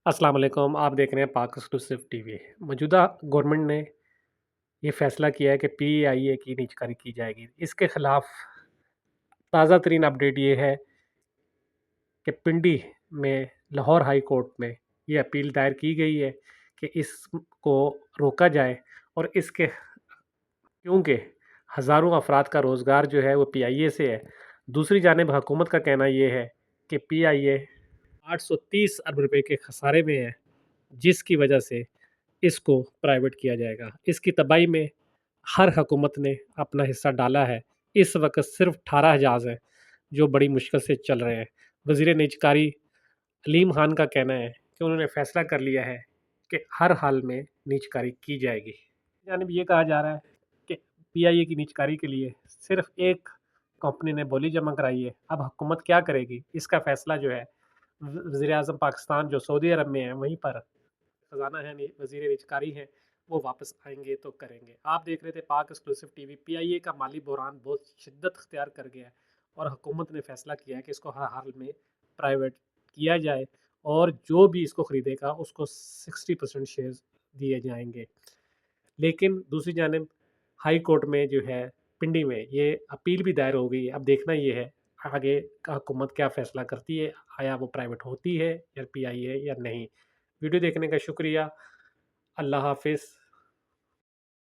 अस्सलाम वालेकुम। आप देख रहे हैं पाक एक्सक्लूसिव टीवी। मौजूदा गवर्नमेंट ने ये फैसला किया है कि पीआईए की निजकारी की जाएगी। इसके खिलाफ ताज़ा तरीन अपडेट ये है कि पिंडी में लाहौर हाई कोर्ट में ये अपील दायर की गई है कि इसको रोका जाए और इसके क्योंकि हज़ारों अफराद का रोज़गार जो है वो पीआईए से है। दूसरी जानिब हुकूमत का कहना ये है कि पीआईए 830 अरब रुपए के खसारे में है, जिसकी वजह से इसको प्राइवेट किया जाएगा। इसकी तबाही में हर हुकूमत ने अपना हिस्सा डाला है। इस वक़्त सिर्फ़ 18 जहाज़ हैं, जो बड़ी मुश्किल से चल रहे हैं। वज़ीर निजकारी अलीम ख़ान का कहना है कि उन्होंने फ़ैसला कर लिया है कि हर हाल में निजकारी की जाएगी। जानिब ये कहा जा रहा है कि पीआईए की निजकारी के लिए सिर्फ़ एक कंपनी ने बोली जमा कराई है। अब हुकूमत क्या करेगी? इसका फ़ैसला जो है वज़ीर-ए-आज़म पाकिस्तान जो सऊदी अरब में है, वहीं पर खजाना है नहीं, वज़ीर निजकारी हैं, वो वापस आएँगे तो करेंगे। आप देख रहे थे पाक एक्सक्लूसिव टीवी। पीआईए का माली बहरान बहुत शिद्दत अख्तियार कर गया है और हुकूमत ने फैसला किया है कि इसको हर हाल में प्राइवेट किया जाए और जो भी इसको खरीदेगा उसको 60% शेयर्स दिए जाएँगे। लेकिन दूसरी जानिब हाई कोर्ट में जो है पिंडी में ये अपील भी दायर हो गई है। अब देखना ये है आगे का हुकूमत क्या फ़ैसला करती है, आया वो प्राइवेट होती है या पीआईए या नहीं। वीडियो देखने का शुक्रिया। अल्लाह हाफ़िज़।